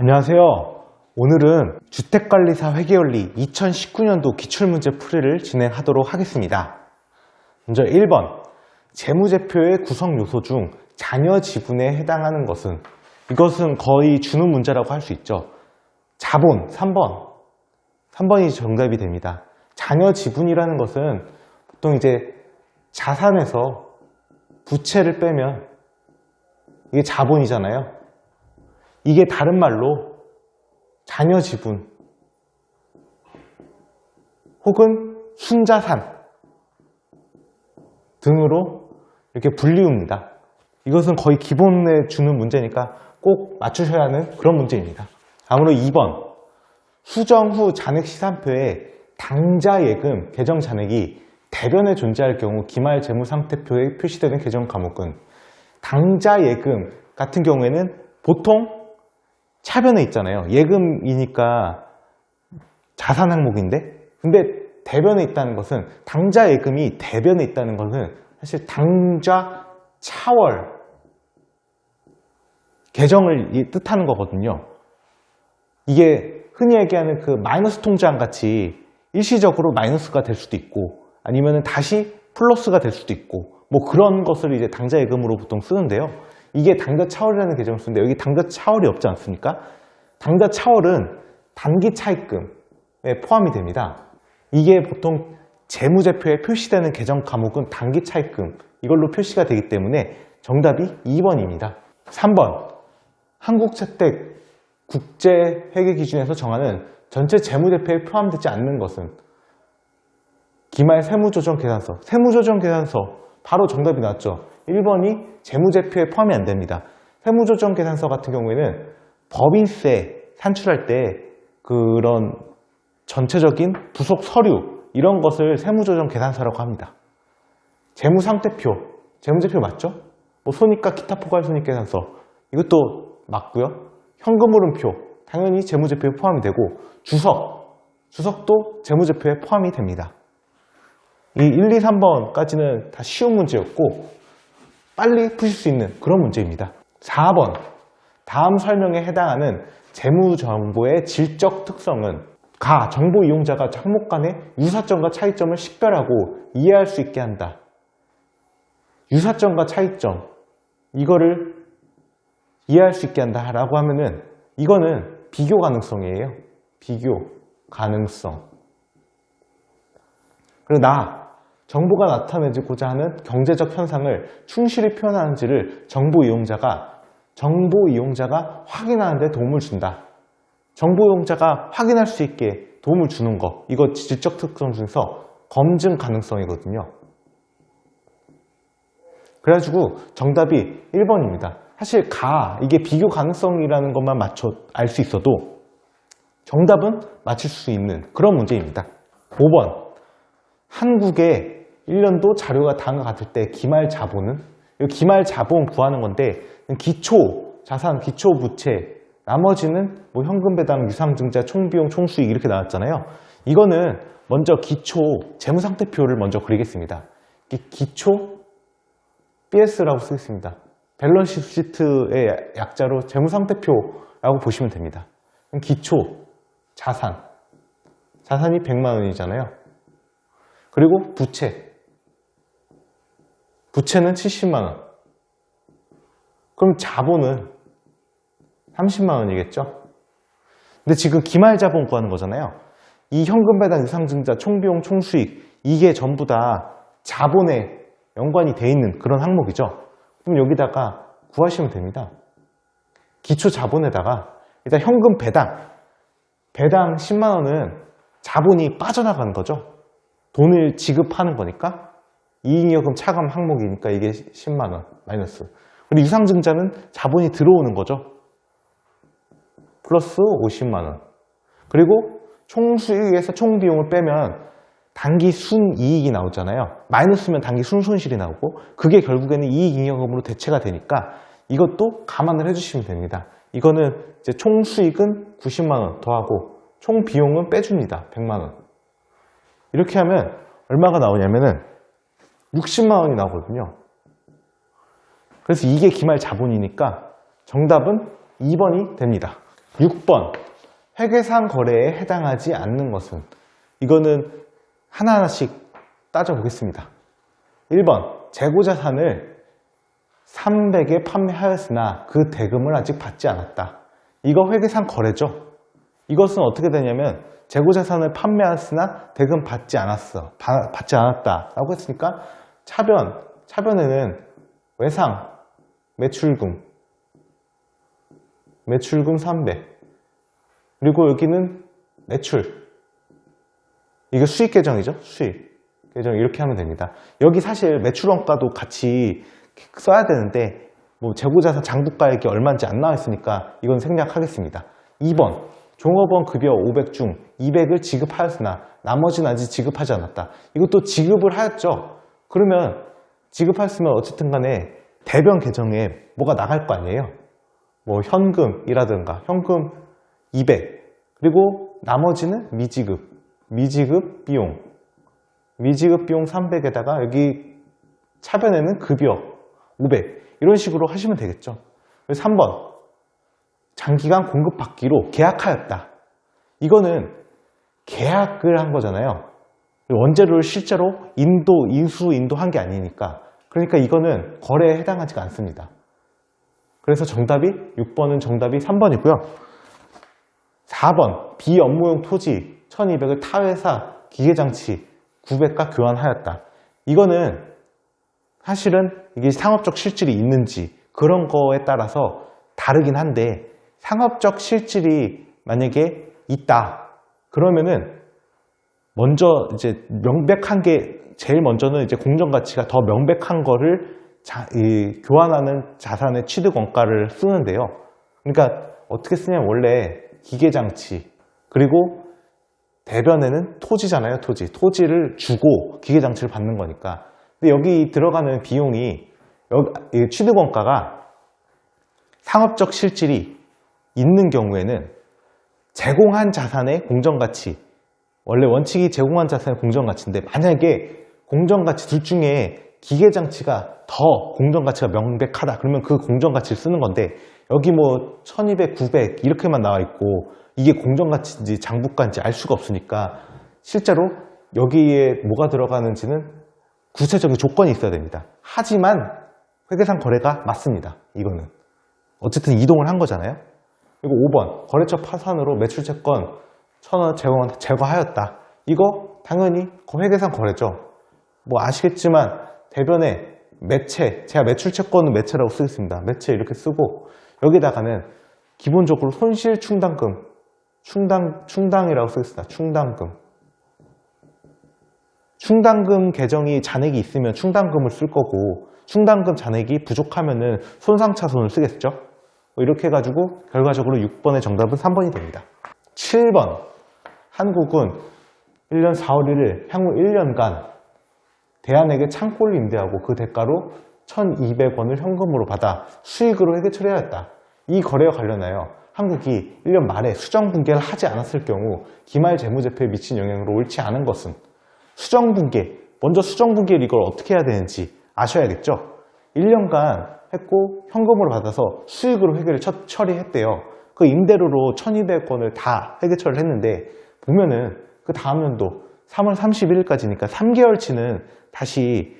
안녕하세요. 오늘은 주택관리사 회계원리 2019년도 기출문제 풀이를 진행하도록 하겠습니다. 먼저 1번 재무제표의 구성 요소 중 잔여 지분에 해당하는 것은, 이것은 거의 주는 문제라고 할 수 있죠. 자본 3번이 정답이 됩니다. 잔여 지분이라는 것은 보통 이제 자산에서 부채를 빼면 이게 자본이잖아요. 이게 다른 말로 잔여 지분 혹은 순자산 등으로 이렇게 불리웁니다. 이것은 거의 기본에 주는 문제니까 꼭 맞추셔야 하는 그런 문제입니다. 다음으로 2번 수정 후 잔액시산표에 당자예금 계정 잔액이 대변에 존재할 경우 기말 재무상태표에 표시되는 계정 과목은, 당자예금 같은 경우에는 보통 차변에 있잖아요. 예금이니까 자산 항목인데, 근데 대변에 있다는 것은, 당자 예금이 대변에 있다는 것은 사실 당좌 차월 계정을 뜻하는 거거든요. 이게 흔히 얘기하는 그 마이너스 통장 같이 일시적으로 마이너스가 될 수도 있고 아니면 다시 플러스가 될 수도 있고, 뭐 그런 것을 이제 당자 예금으로 보통 쓰는데요. 이게 당좌 차월이라는 계정을 쓰는데 여기 당좌 차월이 없지 않습니까? 당좌 차월은 단기 차입금에 포함이 됩니다. 이게 보통 재무제표에 표시되는 계정 과목은 단기 차입금, 이걸로 표시가 되기 때문에 정답이 2번입니다. 3번 한국채택 국제회계 기준에서 정하는 전체 재무제표에 포함되지 않는 것은, 기말 세무조정계산서, 세무조정계산서 바로 정답이 나왔죠. 1번이 재무제표에 포함이 안 됩니다. 세무조정계산서 같은 경우에는 법인세 산출할 때 그런 전체적인 부속 서류 이런 것을 세무조정계산서라고 합니다. 재무상태표, 재무제표 맞죠? 뭐 손익과 기타 포괄손익계산서 이것도 맞고요. 현금흐름표 당연히 재무제표에 포함이 되고, 주석도 재무제표에 포함이 됩니다. 이 1, 2, 3번까지는 다 쉬운 문제였고 빨리 푸실 수 있는 그런 문제입니다. 4번 다음 설명에 해당하는 재무정보의 질적 특성은 정보 이용자가 항목 간의 유사점과 차이점을 식별하고 이해할 수 있게 한다. 유사점과 차이점, 이거를 이해할 수 있게 한다 라고 하면은 이거는 비교 가능성이에요. 비교 가능성. 그리고 정보가 나타내고자 하는 경제적 현상을 충실히 표현하는지를 정보 이용자가 확인하는 데 도움을 준다. 정보 이용자가 확인할 수 있게 도움을 주는 거, 이거 질적 특성 중에서 검증 가능성이거든요. 그래가지고 정답이 1번입니다. 사실 이게 비교 가능성이라는 것만 알 수 있어도 정답은 맞출 수 있는 그런 문제입니다. 5번 한국의 1년도 자료가 다음과 같을 때 기말 자본은, 기말 자본 구하는 건데 기초 자산, 기초 부채, 나머지는 뭐 현금 배당, 유상증자, 총비용, 총수익 이렇게 나왔잖아요. 이거는 먼저 기초 재무상태표를 먼저 그리겠습니다. 기초 BS라고 쓰겠습니다. 밸런스 시트의 약자로 재무상태표라고 보시면 됩니다. 기초 자산이 100만 원이잖아요. 그리고 부채는 70만 원. 그럼 자본은 30만 원이겠죠? 근데 지금 기말 자본 구하는 거잖아요. 이 현금 배당, 유상증자, 총비용, 총수익 이게 전부 다 자본에 연관이 돼 있는 그런 항목이죠. 그럼 여기다가 구하시면 됩니다. 기초 자본에다가 일단 현금 배당 10만 원은 자본이 빠져나가는 거죠. 돈을 지급하는 거니까 이익여금 차감 항목이니까 이게 10만 원 마이너스. 그리고 유상증자는 자본이 들어오는 거죠. 플러스 50만 원. 그리고 총수익에서 총비용을 빼면 단기 순이익이 나오잖아요. 마이너스면 단기 순손실이 나오고, 그게 결국에는 이익잉여금으로 대체가 되니까 이것도 감안을 해주시면 됩니다. 이거는 이제 총수익은 90만 원 더하고 총비용은 빼줍니다. 100만 원. 이렇게 하면 얼마가 나오냐면은 60만 원이 나오거든요. 그래서 이게 기말 자본이니까 정답은 2번이 됩니다. 6번 회계상 거래에 해당하지 않는 것은, 이거는 하나하나씩 따져보겠습니다. 1번 재고자산을 300에 판매하였으나 그 대금을 아직 받지 않았다. 이거 회계상 거래죠. 이것은 어떻게 되냐면 재고자산을 판매하였으나 대금 받지 않았다 라고 했으니까 차변에는 외상 매출금 300, 그리고 여기는 매출, 이게 수익 계정이죠. 수익 계정 이렇게 하면 됩니다. 여기 사실 매출원가도 같이 써야 되는데 뭐 재고자산 장부가액이 얼마인지 안 나와 있으니까 이건 생략하겠습니다. 2번 종업원 급여 500 중 200을 지급하였으나 나머지는 아직 지급하지 않았다. 이것도 지급을 하였죠. 그러면 지급하였으면 어쨌든 간에 대변 계정에 뭐가 나갈 거 아니에요. 뭐 현금이라든가 현금 200, 그리고 나머지는 미지급 비용 300에다가 여기 차변에는 급여 500, 이런 식으로 하시면 되겠죠. 3번 장기간 공급받기로 계약하였다. 이거는 계약을 한 거잖아요. 원재료를 실제로 인수인도한 게 아니니까. 그러니까 이거는 거래에 해당하지가 않습니다. 그래서 정답이 6번은 정답이 3번이고요. 4번 비업무용 토지 1200을 타회사 기계장치 900과 교환하였다. 이거는 사실은 이게 상업적 실질이 있는지 그런 거에 따라서 다르긴 한데, 상업적 실질이 만약에 있다 그러면은 먼저 이제 명백한 게, 제일 먼저는 이제 공정가치가 더 명백한 거를 교환하는 자산의 취득 원가를 쓰는데요. 그러니까 어떻게 쓰냐면 원래 기계장치, 그리고 대변에는 토지잖아요. 토지를 주고 기계장치를 받는 거니까. 근데 여기 들어가는 비용이, 취득 원가가 상업적 실질이 있는 경우에는 제공한 자산의 공정가치, 원래 원칙이 제공한 자산의 공정가치인데, 만약에 공정가치 둘 중에 기계장치가 더 공정가치가 명백하다 그러면 그 공정가치를 쓰는 건데, 여기 뭐 1200, 900 이렇게만 나와 있고 이게 공정가치인지 장부가인지 알 수가 없으니까 실제로 여기에 뭐가 들어가는지는 구체적인 조건이 있어야 됩니다. 하지만 회계상 거래가 맞습니다. 이거는 어쨌든 이동을 한 거잖아요. 그리고 5번 거래처 파산으로 매출채권 1000원 제거하였다. 이거 당연히 회계상 거래죠. 뭐 아시겠지만 대변에 매체, 제가 매출채권은 매체라고 쓰겠습니다. 매체 이렇게 쓰고, 여기다가는 기본적으로 손실 충당금, 충당이라고 쓰겠습니다. 충당금 계정이 잔액이 있으면 충당금을 쓸 거고, 충당금 잔액이 부족하면은 손상차손을 쓰겠죠. 이렇게 해가지고 결과적으로 6번의 정답은 3번이 됩니다. 7번 한국은 1년 4월 1일 향후 1년간 대안에게 창고를 임대하고 그 대가로 1200원을 현금으로 받아 수익으로 회계 처리하였다. 이 거래와 관련하여 한국이 1년 말에 수정분개를 하지 않았을 경우 기말 재무제표에 미친 영향으로 옳지 않은 것은, 수정분개, 먼저 수정분개를 이걸 어떻게 해야 되는지 아셔야겠죠. 1년간 했고 현금으로 받아서 수익으로 회계를 처리했대요. 그 임대료로 1200원을 다 회계 처리를 했는데, 보면은 그 다음 연도 3월 31일까지니까 3개월치는 다시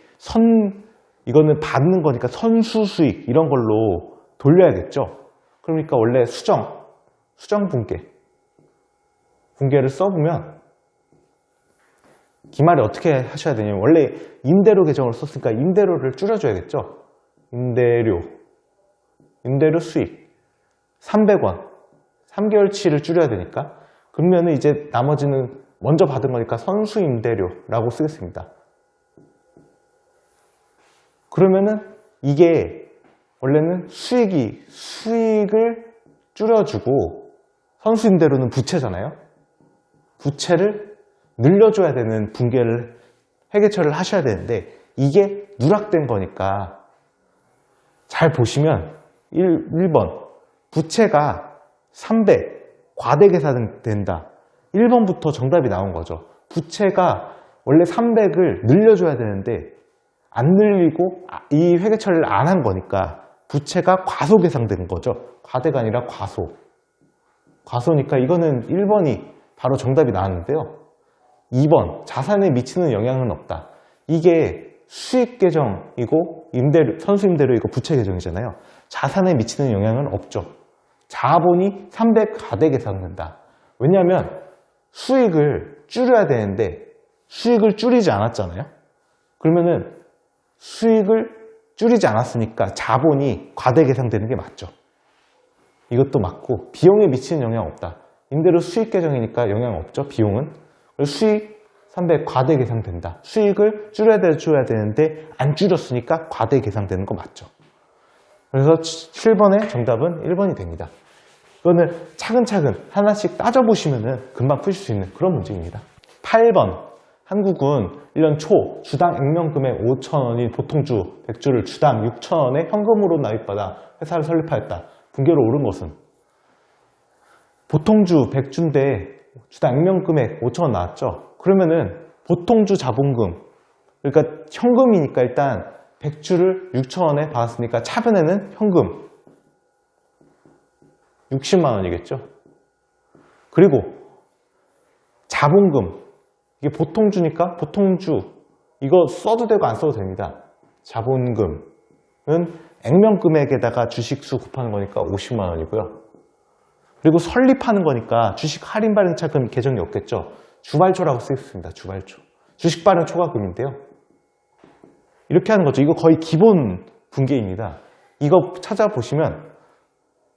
이거는 받는 거니까 선수 수익 이런 걸로 돌려야겠죠. 그러니까 원래 수정 분개를 써보면 기말에 어떻게 하셔야 되냐면, 원래 임대료 계정을 썼으니까 임대료를 줄여줘야겠죠. 임대료 수익 300원 3개월치를 줄여야 되니까, 그러면은 이제 나머지는 먼저 받은 거니까 선수 임대료라고 쓰겠습니다. 그러면은 이게 원래는 수익을 줄여주고, 선수 임대료는 부채잖아요. 부채를 늘려줘야 되는 분개를 회계처리를 하셔야 되는데, 이게 누락된 거니까 잘 보시면 1번 부채가 300 과대 계산된다. 1번부터 정답이 나온 거죠. 부채가 원래 300을 늘려줘야 되는데 안 늘리고 이 회계 처리를 안 한 거니까 부채가 과소 계산된 거죠. 과대가 아니라 과소. 과소니까 이거는 1번이 바로 정답이 나왔는데요. 2번, 자산에 미치는 영향은 없다. 이게 수익 계정이고 선수 임대료 이거 부채 계정이잖아요. 자산에 미치는 영향은 없죠. 자본이 300가대 계산된다. 왜냐하면 수익을 줄여야 되는데 수익을 줄이지 않았잖아요. 그러면은 수익을 줄이지 않았으니까 자본이 과대 계산되는 게 맞죠. 이것도 맞고, 비용에 미치는 영향 없다. 임대료 수익 계정이니까 영향 없죠. 비용은. 수익 300 과대 계산된다. 수익을 줄여야 되는데 안 줄였으니까 과대 계산되는 거 맞죠. 그래서 7번의 정답은 1번이 됩니다. 이거는 차근차근 하나씩 따져보시면 금방 푸실 수 있는 그런 문제입니다. 8번, 한국은 1년 초 주당 액면금액 5,000원인 보통주 100주를 주당 6,000원에 현금으로 납입받아 회사를 설립하였다. 분기로 오른 것은? 보통주 100주인데 주당 액면금액 5,000원 나왔죠? 그러면은 보통주 자본금, 그러니까 현금이니까 일단 100주를 6,000원에 받았으니까 차변에는 현금 60만 원이겠죠? 그리고 자본금, 이게 보통주니까 보통주 이거 써도 되고 안 써도 됩니다. 자본금은 액면금액에다가 주식수 곱하는 거니까 50만 원이고요. 그리고 설립하는 거니까 주식 할인 발행 차금 계정이 없겠죠. 주발초라고 쓰겠습니다. 주발초. 주식 발행 초과금인데요. 이렇게 하는 거죠. 이거 거의 기본 분계입니다. 이거 찾아보시면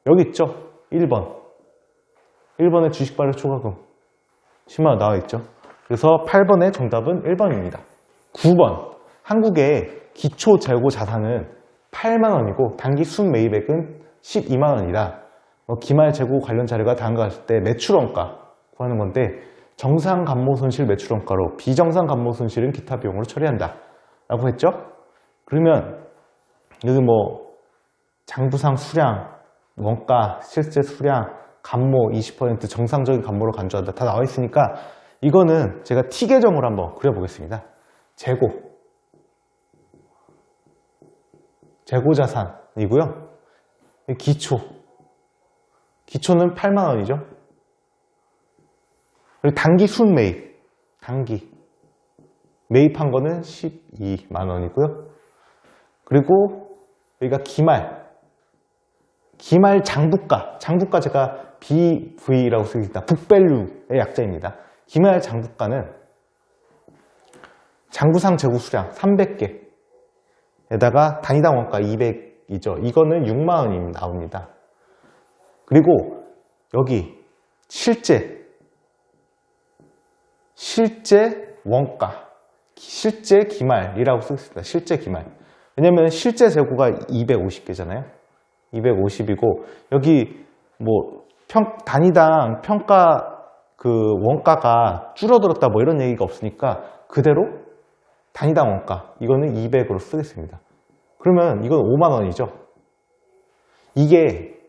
여기 있죠. 1번. 1번에 주식 발행 초과금 10만 원 나와 있죠. 그래서 8번의 정답은 1번입니다. 9번. 한국의 기초 재고 자산은 8만 원이고 단기 순 매입액은 12만 원이다. 기말 재고 관련 자료가 다음과 같을 때 매출원가 구하는 건데, 정상 감모 손실 매출원가로 비정상 감모 손실은 기타 비용으로 처리한다 라고 했죠. 그러면 여기 뭐 장부상 수량, 원가, 실제 수량, 감모 20% 정상적인 감모로 간주한다 다 나와 있으니까 이거는 제가 T 계정으로 한번 그려보겠습니다. 재고 자산이고요. 기초는 8만 원이죠. 그리고 단기 순매입, 매입한 거는 12만 원이고요. 그리고 여기가 기말 장부가 제가 BV라고 쓰겠습니다. 북밸류의 약자입니다. 기말 장부가는 장부상 재고 수량 300개에다가 단위당 원가 200이죠. 이거는 6만 원이 나옵니다. 그리고 여기 실제 원가, 실제 기말이라고 쓰겠습니다. 실제 기말. 왜냐면 실제 재고가 250개잖아요. 250이고 여기 뭐 단위당 평가 그 원가가 줄어들었다 뭐 이런 얘기가 없으니까 그대로 단위당 원가 이거는 200으로 쓰겠습니다. 그러면 이건 5만 원이죠. 이게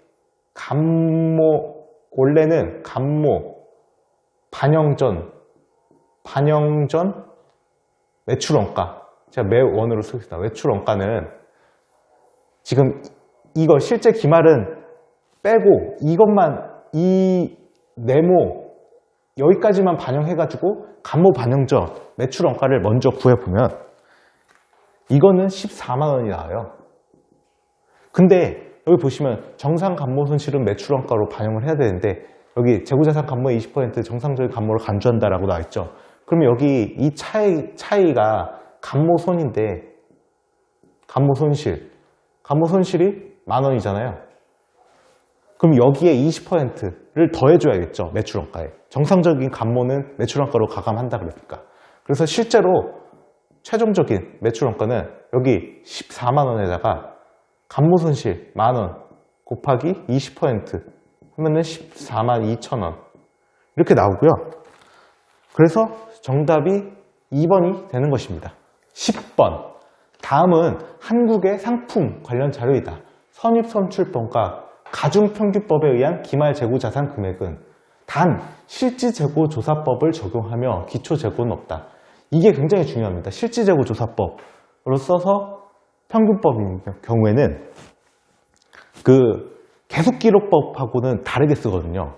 원래는 감모 반영전 매출원가, 제가 매원으로 쓰겠습니다. 매출원가는 지금 이거 실제 기말은 빼고 이 네모 여기까지만 반영해가지고 감모 반영전 매출원가를 먼저 구해보면 이거는 14만 원이 나와요. 근데 여기 보시면 정상 감모 손실은 매출원가로 반영을 해야 되는데 여기 재고자산 감모의 20% 정상적인 감모를 간주한다라고 나와 있죠. 그러면 여기 이 차이가 감모손인데 감모손실이 만 원이잖아요. 그럼 여기에 20%를 더해줘야겠죠. 매출원가에. 정상적인 감모는 매출원가로 가감한다 그러니까. 그래서 실제로 최종적인 매출원가는 여기 14만 원에다가 감모손실 만원 곱하기 20% 하면은 14만 2천 원 이렇게 나오고요. 그래서 정답이 2번이 되는 것입니다. 10번. 다음은 한국의 상품 관련 자료이다. 선입선출법과 가중평균법에 의한 기말재고자산 금액은 단 실지재고조사법을 적용하며 기초재고는 없다. 이게 굉장히 중요합니다. 실지재고조사법으로 써서 평균법인 경우에는 그 계속기록법하고는 다르게 쓰거든요.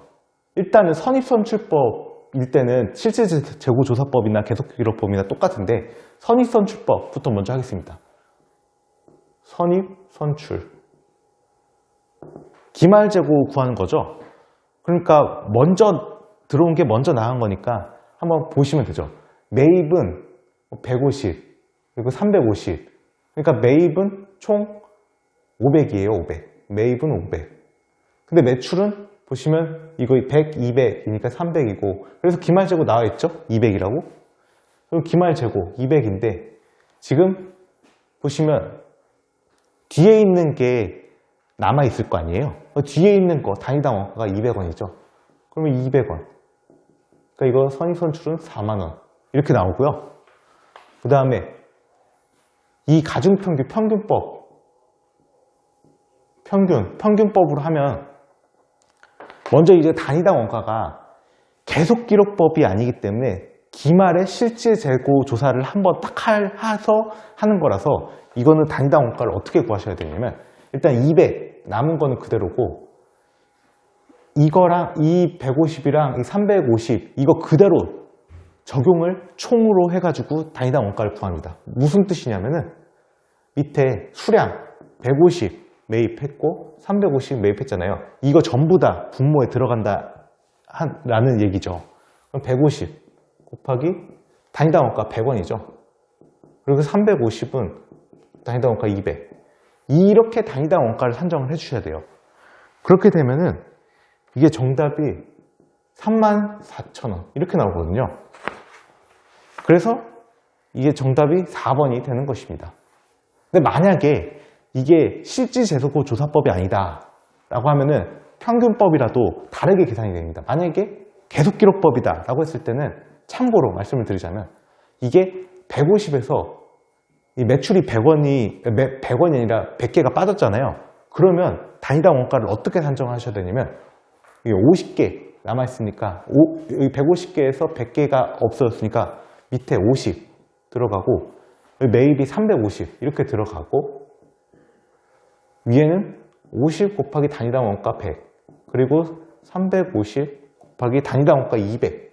일단은 선입선출법일 때는 실질재고조사법이나 계속기록법이나 똑같은데 선입선출법부터 먼저 하겠습니다. 선입선출. 기말재고 구하는 거죠. 그러니까 먼저 들어온 게 먼저 나간 거니까 한번 보시면 되죠. 매입은 150 그리고 350. 그러니까 매입은 총 500이에요. 500. 매입은 500. 근데 매출은 보시면 이거 100, 200이니까 300이고, 그래서 기말재고 나와 있죠? 200이라고. 그럼 기말재고 200인데 지금 보시면 뒤에 있는 게 남아 있을 거 아니에요? 뒤에 있는 거 단위당 원가가 200원이죠. 그러면 200원. 그러니까 이거 선입선출은 4만원 이렇게 나오고요. 그 다음에 이 가중평균 평균법으로 하면 먼저 이제 단위당 원가가 계속기록법이 아니기 때문에 기말에 실질재고 조사를 한번 딱 해서 하는 거라서 이거는 단위당 원가를 어떻게 구하셔야 되냐면 일단 200 남은 거는 그대로고 이거랑 이 150이랑 이 350 이거 그대로 적용을 총으로 해가지고 단위당 원가를 구합니다. 무슨 뜻이냐면은 밑에 수량 150 매입했고 350 매입했잖아요. 이거 전부 다 분모에 들어간다 라는 얘기죠. 그럼 150 곱하기 단위당 원가 100원이죠. 그리고 350은 단위당 원가 200. 이렇게 단위당 원가를 산정을 해주셔야 돼요. 그렇게 되면은 이게 정답이 34,000원 이렇게 나오거든요. 그래서 이게 정답이 4번이 되는 것입니다. 근데 만약에 이게 실질재고 조사법이 아니다 라고 하면은 평균법이라도 다르게 계산이 됩니다. 만약에 계속기록법이다 라고 했을 때는 참고로 말씀을 드리자면 이게 150에서 이 매출이 100원이 아니라 100개가 빠졌잖아요. 그러면 단위당 원가를 어떻게 산정하셔야 되냐면 50개 남아있으니까 150개에서 100개가 없어졌으니까 밑에 50 들어가고 매입이 350 이렇게 들어가고 위에는 50 곱하기 단위당 원가 100 그리고 350 곱하기 단위당 원가 200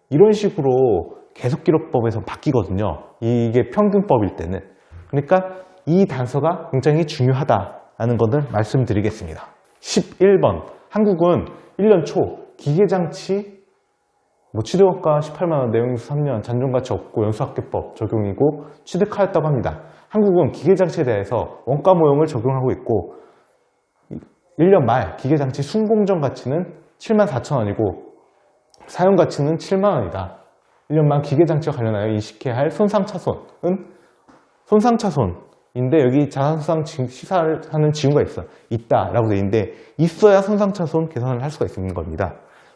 이런 식으로 계속기록법에서 바뀌거든요. 이게 평균법일 때는. 그러니까 이 단서가 굉장히 중요하다는 것을 말씀드리겠습니다. 11번 한국은 1년 초 기계장치 취득원가 18만원, 내용인수 3년, 잔존가치 없고 연수학계법 적용이고 취득하였다고 합니다. 한국은 기계장치에 대해서 원가 모형을 적용하고 있고 1년 말 기계장치 순공정 가치는 74,000원이고 사용가치는 7만원이다. 1년 말 기계장치와 관련하여 인식해야 할 손상차손은 손상차손인데 여기 자산수상 시사를 하는 징후가 있다 라고 되어 있는데 있어야 손상차손 계산을 할 수가 있는 겁니다.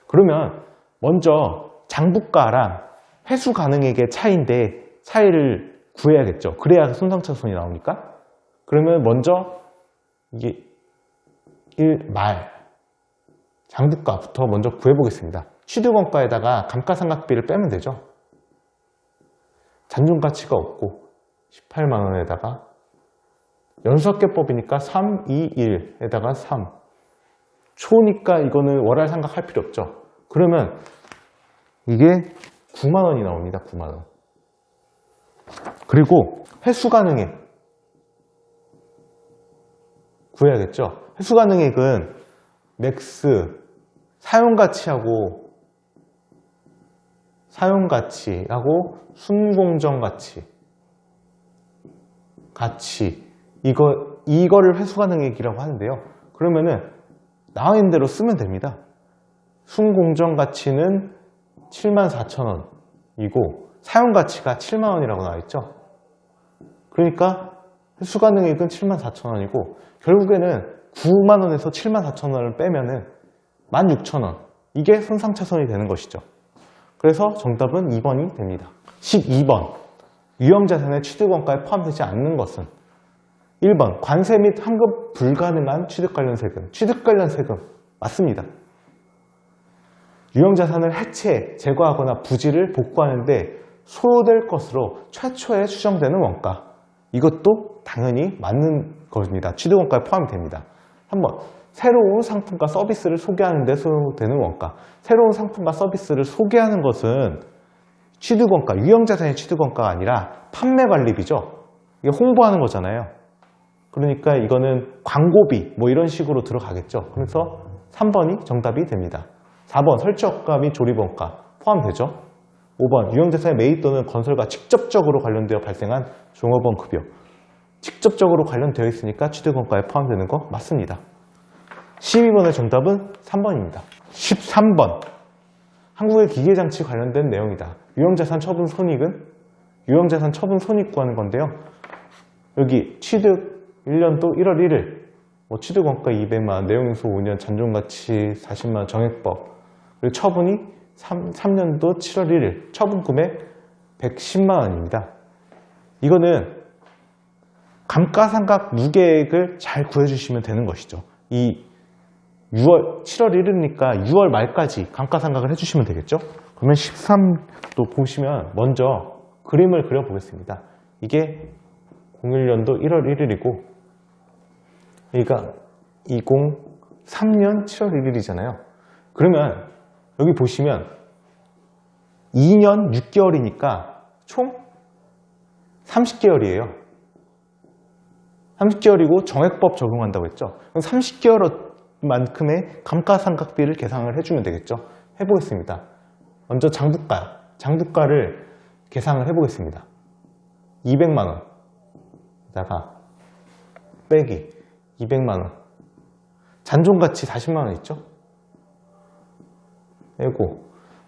그러면 먼저 장부가랑 회수 가능액의 차이인데 차이를 구해야겠죠. 그래야 손상차손이 나오니까. 그러면 먼저 이게 1말 장부가부터 먼저 구해보겠습니다. 취득원가에다가 감가상각비를 빼면 되죠. 잔존가치가 없고 18만원에다가 연수학계법이니까 3, 2, 1에다가 3 초니까 이거는 월할 상각할 필요 없죠. 그러면 이게 9만원이 나옵니다. 9만원. 그리고 회수가능액 구해야겠죠. 회수가능액은 맥스 사용가치하고 순공정가치 이거를 회수가능액이라고 하는데요. 그러면은 나와 있는 대로 쓰면 됩니다. 순공정가치는 74,000원이고 사용가치가 7만원이라고 나와 있죠. 그러니까 회수가능액은 74,000원이고 결국에는 9만원에서 74,000원을 빼면은 16,000원 이게 손상차손이 되는 것이죠. 그래서 정답은 2번이 됩니다. 12번 유형자산의 취득원가에 포함되지 않는 것은 1번 관세 및 환급 불가능한 취득관련 세금 취득관련 세금 맞습니다. 유형자산을 해체, 제거하거나 부지를 복구하는데 소요될 것으로 최초에 추정되는 원가 이것도 당연히 맞는 것입니다. 취득원가에 포함이 됩니다. 3번 새로운 상품과 서비스를 소개하는 데 소요되는 원가. 새로운 상품과 서비스를 소개하는 것은 취득원가, 유형자산의 취득원가가 아니라 판매관리비죠. 이게 홍보하는 거잖아요. 그러니까 이거는 광고비 뭐 이런 식으로 들어가겠죠. 그래서 3번이 정답이 됩니다. 4번 설치원가 및 조립원가 포함되죠. 5번 유형자산의 매입 또는 건설과 직접적으로 관련되어 발생한 종업원 급여. 직접적으로 관련되어 있으니까 취득원가에 포함되는 거 맞습니다. 12번의 정답은 3번입니다. 13번 한국의 기계장치 관련된 내용이다. 유형자산 처분 손익은? 유형자산 처분 손익 구하는 건데요. 여기 취득 1년도 1월 1일 뭐 취득원가 200만원, 내용인수 5년, 잔존가치 40만원, 정액법 그리고 처분이 3년도 7월 1일 처분 금액 110만원입니다. 이거는 감가상각 무계획을 잘 구해주시면 되는 것이죠. 이 7월 1일이니까 6월 말까지 감가상각을 해주시면 되겠죠. 그러면 13도 보시면 먼저 그림을 그려보겠습니다. 이게 01년도 1월 1일이고 그러니까 2003년 7월 1일이잖아요. 그러면 여기 보시면 2년 6개월이니까 총 30개월이에요. 30개월이고 정액법 적용한다고 했죠. 그럼 30개월만큼의 감가상각비를 계산을 해주면 되겠죠. 해보겠습니다. 먼저 장부가를 계산을 해보겠습니다. 200만원에다가 빼기 200만원 잔존가치 40만원 있죠. 빼고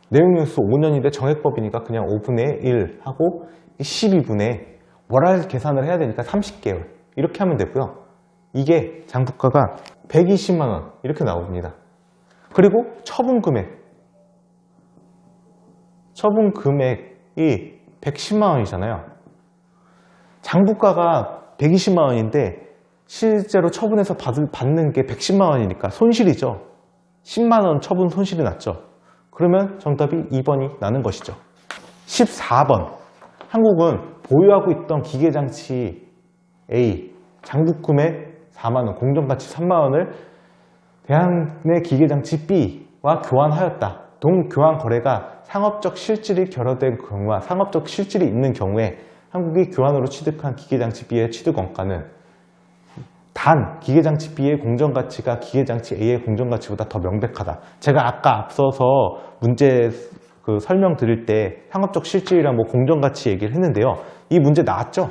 내용연수 5년인데 정액법이니까 그냥 5분의 1 하고 12분의 월할 계산을 해야 되니까 30개월 이렇게 하면 되고요. 이게 장부가가 120만원 이렇게 나옵니다. 그리고 처분 금액이 110만원이잖아요. 장부가가 120만원인데 실제로 처분해서 받는 게 110만원이니까 손실이죠. 10만원 처분 손실이 났죠. 그러면 정답이 2번이 나는 것이죠. 14번 한국은 보유하고 있던 기계장치 A 장부금액 4만원, 공정가치 3만원을 대한의 기계장치 B와 교환하였다. 동교환 거래가 상업적 실질이 결여된 경우와 상업적 실질이 있는 경우에 한국이 교환으로 취득한 기계장치 B의 취득원가는 단 기계장치 B의 공정가치가 기계장치 A의 공정가치보다 더 명백하다. 제가 아까 앞서서 문제 설명드릴 때 상업적 실질이랑 뭐 공정가치 얘기를 했는데요. 이 문제 나왔죠?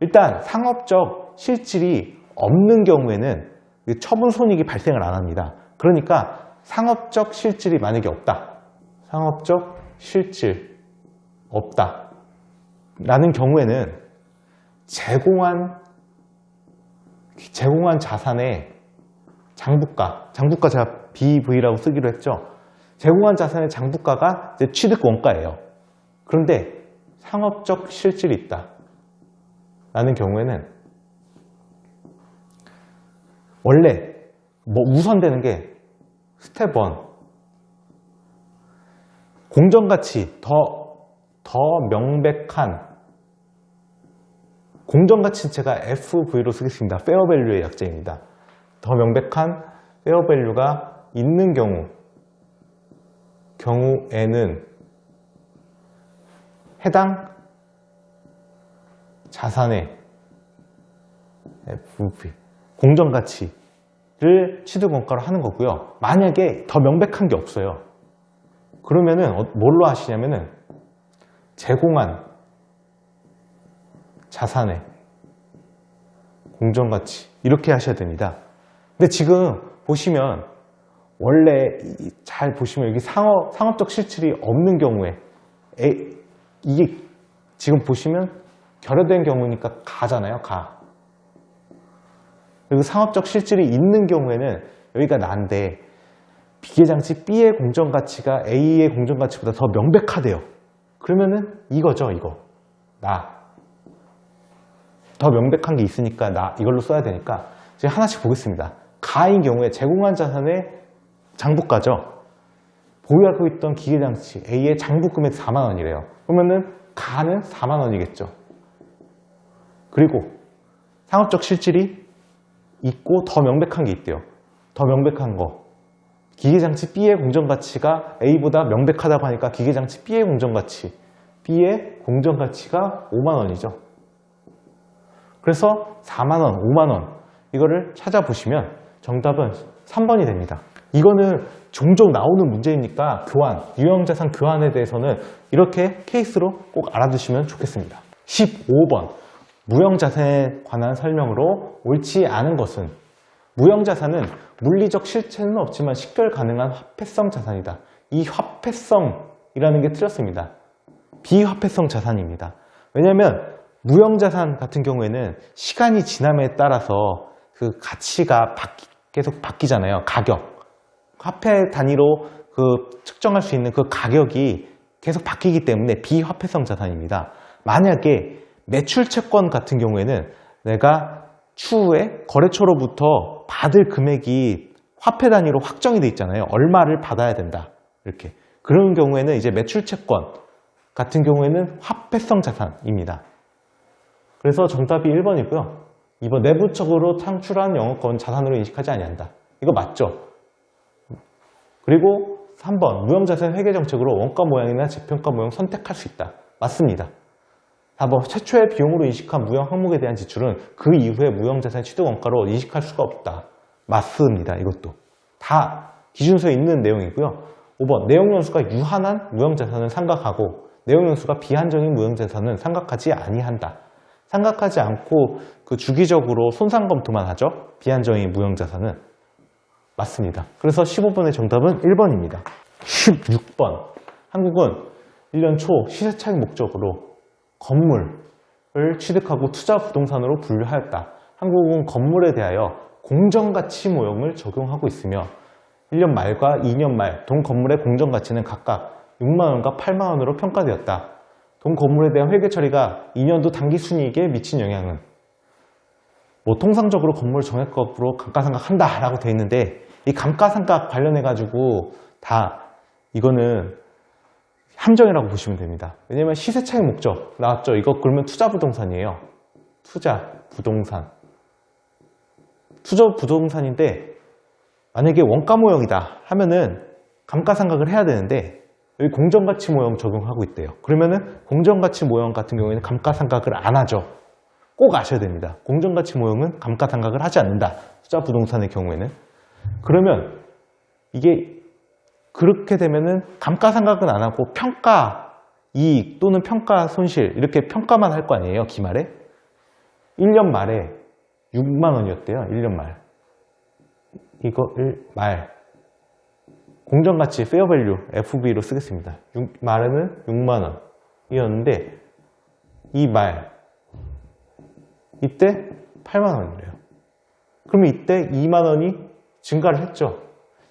일단 상업적 실질이 없는 경우에는 처분 손익이 발생을 안 합니다. 그러니까 상업적 실질이 만약에 없다. 상업적 실질 없다. 라는 경우에는 제공한 자산의 장부가 제가 BV라고 쓰기로 했죠. 제공한 자산의 장부가가 이제 취득 원가예요. 그런데 상업적 실질이 있다 라는 경우에는 원래 우선되는 게 스텝 1 공정가치 더 명백한 공정가치는 제가 FV로 쓰겠습니다. 페어밸류의 약자입니다. 더 명백한 페어밸류가 있는 경우에는 해당 자산의 FV 공정가치를 취득원가로 하는 거고요. 만약에 더 명백한 게 없어요. 그러면은 뭘로 하시냐면은 제공한 자산의 공정가치 이렇게 하셔야 됩니다. 근데 지금 보시면 원래 잘 보시면 여기 상업적 실질이 없는 경우에 이게 지금 보시면 결여된 경우니까 가잖아요. 가. 그리고 상업적 실질이 있는 경우에는 여기가 난데 기계장치 B의 공정가치가 A의 공정가치보다 더 명백하대요. 그러면은 이거죠. 이거 더 명백한 게 있으니까 이걸로 써야 되니까 이제 하나씩 보겠습니다. 가인 경우에 제공한 자산의 장부가죠. 보유하고 있던 기계장치 A의 장부금액 4만 원이래요. 그러면은 가는 4만 원이겠죠. 그리고 상업적 실질이 있고 더 명백한 게 있대요. 더 명백한 거, 기계장치 B의 공정가치가 A보다 명백하다고 하니까 기계장치 B의 공정가치, B의 공정가치가 5만원이죠. 그래서 4만원, 5만원 이거를 찾아보시면 정답은 3번이 됩니다. 이거는 종종 나오는 문제이니까 교환, 유형자산 교환에 대해서는 이렇게 케이스로 꼭 알아두시면 좋겠습니다. 15번, 무형자산에 관한 설명으로 옳지 않은 것은, 무형자산은 물리적 실체는 없지만 식별 가능한 화폐성 자산이다. 이 화폐성이라는 게 틀렸습니다. 비화폐성 자산입니다. 왜냐하면 무형자산 같은 경우에는 시간이 지남에 따라서 그 가치가 계속 바뀌잖아요. 가격. 화폐 단위로 측정할 수 있는 그 가격이 계속 바뀌기 때문에 비화폐성 자산입니다. 만약에 매출 채권 같은 경우에는 내가 추후에 거래처로부터 받을 금액이 화폐 단위로 확정이 돼 있잖아요. 얼마를 받아야 된다. 이렇게. 그런 경우에는 이제 매출 채권 같은 경우에는 화폐성 자산입니다. 그래서 정답이 1번이고요. 2번, 내부적으로 창출한 영업권 자산으로 인식하지 아니한다. 이거 맞죠? 그리고 3번, 무형자산 회계 정책으로 원가 모형이나 재평가 모형 선택할 수 있다. 맞습니다. 4번, 최초의 비용으로 인식한 무형 항목에 대한 지출은 그 이후에 무형자산 취득 원가로 인식할 수가 없다. 맞습니다. 이것도. 다 기준서에 있는 내용이고요. 5번, 내용연수가 유한한 무형자산은 삼각하고 내용연수가 비한정인 무형자산은 삼각하지 아니한다. 삼각하지 않고 주기적으로 손상 검토만 하죠. 비한정인 무형자산은. 맞습니다. 그래서 15번의 정답은 1번입니다. 16번, 한국은 1년 초 시세 차익 목적으로 건물을 취득하고 투자 부동산으로 분류하였다. 한국은 건물에 대하여 공정가치 모형을 적용하고 있으며 1년 말과 2년 말 동 건물의 공정가치는 각각 6만원과 8만원으로 평가되었다. 동 건물에 대한 회계 처리가 2년도 단기 순이익에 미친 영향은, 통상적으로 건물 정액값으로 감가상각한다 라고 되어 있는데, 이 감가상각 관련해 가지고 다 이거는 함정이라고 보시면 됩니다. 왜냐면 시세 차익 목적 나왔죠. 이거 그러면 투자 부동산이에요. 투자 부동산인데 만약에 원가 모형이다 하면은 감가상각을 해야 되는데 여기 공정가치 모형 적용하고 있대요. 그러면은 공정가치 모형 같은 경우에는 감가상각을 안 하죠. 꼭 아셔야 됩니다. 공정가치 모형은 감가상각을 하지 않는다. 투자 부동산의 경우에는. 그러면 이게 그렇게 되면은 감가상각은 안 하고 평가 이익 또는 평가 손실 이렇게 평가만 할 거 아니에요. 기말에. 1년 말에 6만 원이었대요. 1년 말. 이거를 말. 공정가치 페어밸류 FV로 쓰겠습니다. 말에는 6만 원이었는데 이 말 이때 8만 원이래요. 그러면 이때 2만 원이 증가를 했죠.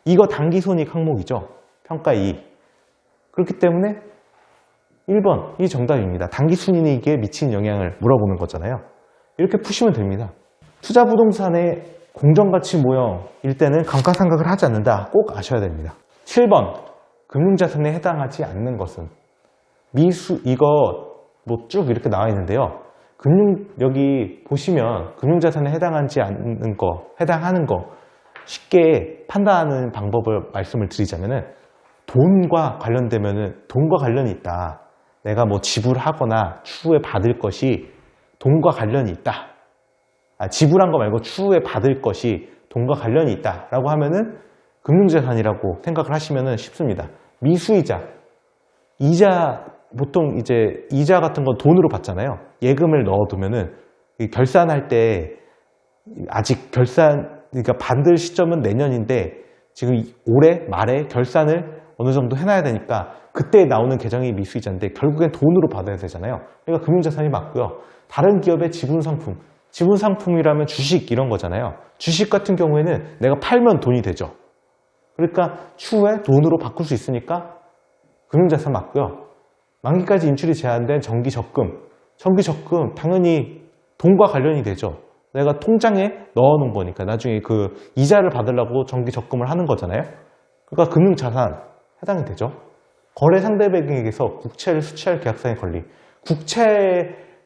이거 단기손익 항목이죠. 평가이익. 그렇기 때문에 1번 이 정답입니다. 단기순이익에 미친 영향을 물어보는 거잖아요. 이렇게 푸시면 됩니다. 투자부동산의 공정가치 모형일 때는 감가상각을 하지 않는다. 꼭 아셔야 됩니다. 7번 금융자산에 해당하지 않는 것은, 미수 이거 쭉 이렇게 나와 있는데요. 여기 보시면 금융자산에 해당하지 않는 거, 해당하는 거 쉽게 판단하는 방법을 말씀을 드리자면은 돈과 관련이 있다. 내가 지불하거나 추후에 받을 것이 돈과 관련이 있다. 지불한 거 말고 추후에 받을 것이 돈과 관련이 있다. 라고 하면은 금융자산이라고 생각을 하시면은 쉽습니다. 미수이자, 보통 이제 이자 같은 건 돈으로 받잖아요. 예금을 넣어두면은 결산할 때 아직 그러니까 받을 시점은 내년인데 지금 올해 말에 결산을 어느 정도 해놔야 되니까 그때 나오는 계정이 미수이자인데 결국엔 돈으로 받아야 되잖아요. 그러니까 금융자산이 맞고요. 다른 기업의 지분상품이라면 주식 이런 거잖아요. 주식 같은 경우에는 내가 팔면 돈이 되죠. 그러니까 추후에 돈으로 바꿀 수 있으니까 금융자산 맞고요. 만기까지 인출이 제한된 정기적금 당연히 돈과 관련이 되죠. 내가 통장에 넣어놓은 거니까 나중에 이자를 받으려고 정기적금을 하는 거잖아요. 그러니까 금융자산 해당이 되죠. 거래 상대방에게서 국채를 수취할 계약상의 권리.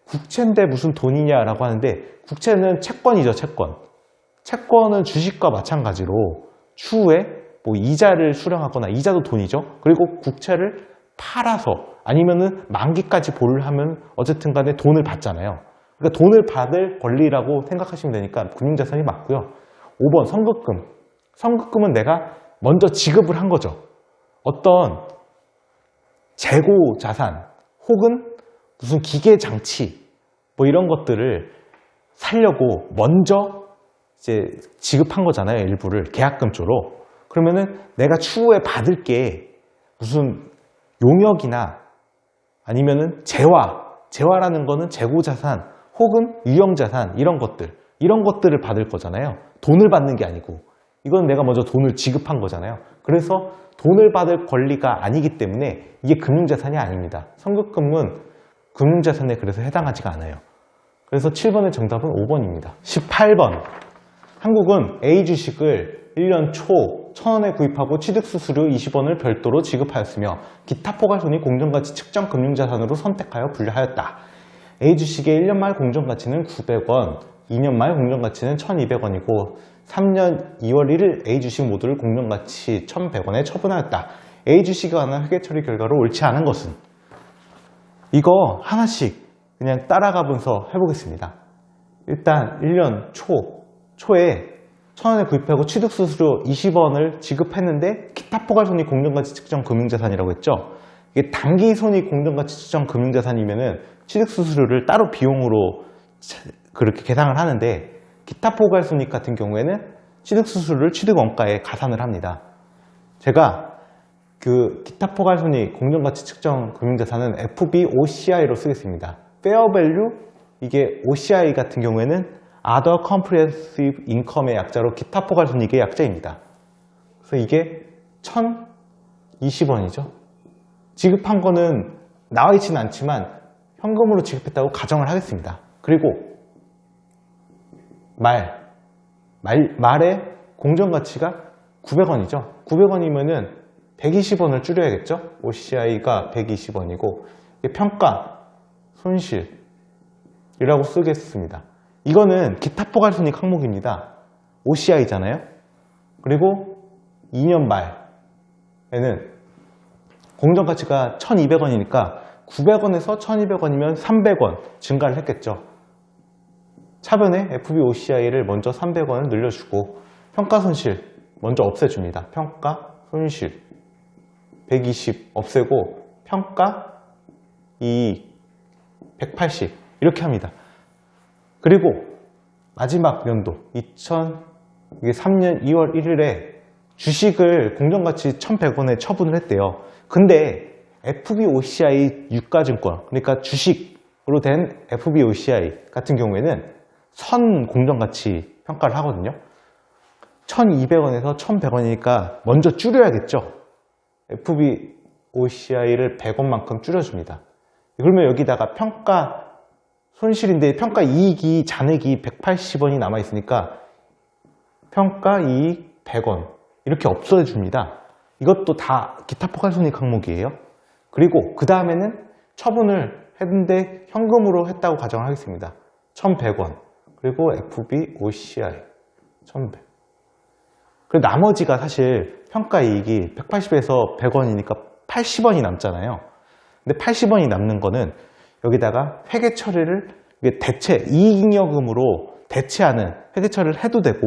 국채인데 무슨 돈이냐라고 하는데 국채는 채권이죠. 채권은 주식과 마찬가지로 추후에 뭐 이자를 수령하거나, 이자도 돈이죠. 그리고 국채를 팔아서 아니면은 만기까지 보유를 하면 어쨌든 간에 돈을 받잖아요. 그러니까 돈을 받을 권리라고 생각하시면 되니까 금융자산이 맞고요. 5번 선급금. 선급금은 내가 먼저 지급을 한 거죠. 어떤 재고 자산 혹은 무슨 기계 장치 뭐 이런 것들을 살려고 먼저 이제 지급한 거잖아요. 일부를 계약금조로. 그러면은 내가 추후에 받을 게 무슨 용역이나 아니면은 재화라는 거는 재고자산 혹은 유형자산 이런 것들을 받을 거잖아요. 돈을 받는 게 아니고 이건 내가 먼저 돈을 지급한 거잖아요. 그래서 돈을 받을 권리가 아니기 때문에 이게 금융자산이 아닙니다. 선급금은 금융자산에 그래서 해당하지가 않아요. 그래서 7번의 정답은 5번입니다. 18번. 한국은 A 주식을 1년 초 1,000원에 구입하고 취득수수료 20원을 별도로 지급하였으며 기타 포괄손익 공정가치 측정 금융자산으로 선택하여 분류하였다. A 주식의 1년 말 공정가치는 900원, 2년 말 공정가치는 1,200원이고 3년 2월 1일 A 주식 모두를 공정가치 1,100원에 처분하였다. A 주식에 관한 회계 처리 결과로 옳지 않은 것은? 이거 하나씩 그냥 따라가면서 해보겠습니다. 일단 1년 초에 1,000원에 구입하고 취득수수료 20원을 지급했는데 기타 포괄손익 공정가치 측정 금융자산이라고 했죠. 이게 단기손익 공정가치 측정 금융자산이면은 취득수수료를 따로 비용으로 그렇게 계산을 하는데 기타 포괄손익 같은 경우에는 취득수수료를 취득원가에 가산을 합니다. 제가 그 기타 포괄손익 공정가치 측정 금융자산은 FBOCI로 쓰겠습니다. Fair Value, 이게 OCI 같은 경우에는 Other Comprehensive Income의 약자로 기타 포괄손익의 약자입니다. 그래서 이게 1,020원이죠. 지급한 거는 나와 있지는 않지만 현금으로 지급했다고 가정을 하겠습니다. 그리고 말의 공정가치가 900원이죠. 900원이면은 120원을 줄여야겠죠. OCI가 120원이고 평가, 손실이라고 쓰겠습니다. 이거는 기타 포괄손익 항목입니다. OCI잖아요. 그리고 2년 말에는 공정가치가 1,200원이니까 900원에서 1,200원이면 300원 증가를 했겠죠. 차변에 FBOCI를 먼저 300원을 늘려주고 평가손실 먼저 없애줍니다. 평가손실 120 없애고 평가 이익 180 이렇게 합니다. 그리고 마지막 연도 2003년 2월 1일에 주식을 공정가치 1,100원에 처분을 했대요. 근데 FBOCI 유가증권, 그러니까 주식으로 된 FBOCI 같은 경우에는 선 공정가치 평가를 하거든요. 1,200원에서 1,100원이니까 먼저 줄여야겠죠. FBOCI를 100원만큼 줄여줍니다. 그러면 여기다가 평가 손실인데 평가 이익이 잔액이 180원이 남아있으니까 평가 이익 100원 이렇게 없어집니다. 이것도 다 기타 포괄손익 항목이에요. 그리고 그 다음에는 처분을 했는데 현금으로 했다고 가정을 하겠습니다. 1,100원 그리고 FBOCI 1,100. 그리고 나머지가 사실 평가 이익이 180에서 100원이니까 80원이 남잖아요. 근데 80원이 남는 거는 여기다가 회계 처리를 이익잉여금으로 대체하는 회계 처리를 해도 되고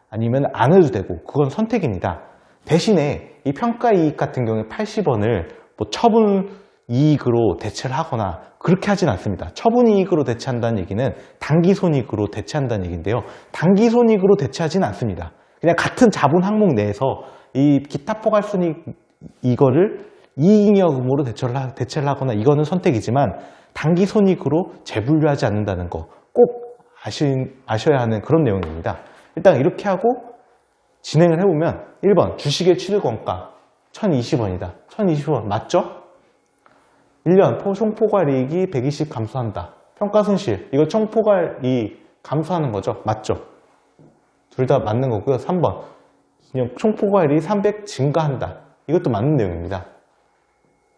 아니면 안 해도 되고 그건 선택입니다. 대신에 이 평가 이익 같은 경우에 80원을 뭐 처분 이익으로 대체를 하거나 그렇게 하진 않습니다. 처분 이익으로 대체한다는 얘기는 단기 손익으로 대체한다는 얘기인데요. 단기 손익으로 대체하진 않습니다. 그냥 같은 자본 항목 내에서 이 기타 포괄손익 이거를 이익잉여금으로 대체를 하거나 이거는 선택이지만 단기 손익으로 재분류하지 않는다는 거 꼭 아셔야 하는 그런 내용입니다. 일단 이렇게 하고 진행을 해보면 1번 주식의 취득원가 1,020원이다. 1,020원 맞죠? 1년 총포괄이익이 120 감소한다. 평가손실 이거 총포괄이익 감소하는 거죠. 맞죠? 둘 다 맞는 거고요. 3번 총포괄이익이 300 증가한다. 이것도 맞는 내용입니다.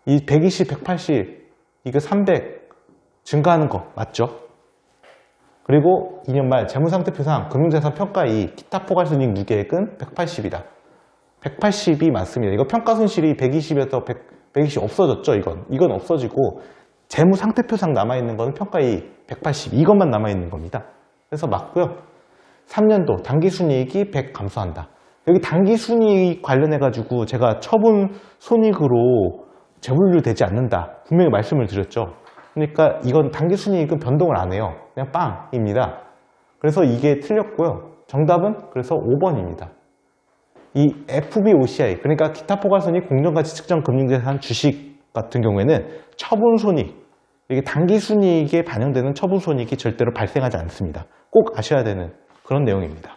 이 120, 180 이거 300 증가하는 거 맞죠? 그리고 2년 말 재무상태표상 금융자산 평가이익 기타 포괄손익 무계획은 180이다. 180이 맞습니다. 이거 평가손실이 120에서 120 없어졌죠. 이건 없어지고 재무 상태표상 남아있는 거는 평가이익 180 이것만 남아있는 겁니다. 그래서 맞고요. 3년도 당기순이익이 100 감소한다. 여기 당기순이익 관련해가지고 제가 처분 손익으로 재분류 되지 않는다. 분명히 말씀을 드렸죠. 그러니까 이건 당기순이익은 변동을 안 해요. 그냥 빵입니다. 그래서 이게 틀렸고요. 정답은 그래서 5번입니다. 이 FBOCI, 그러니까 기타 포괄손익 공정가치 측정 금융자산 주식 같은 경우에는 처분손익, 이게 당기순이익에 반영되는 처분손익이 절대로 발생하지 않습니다. 꼭 아셔야 되는 그런 내용입니다.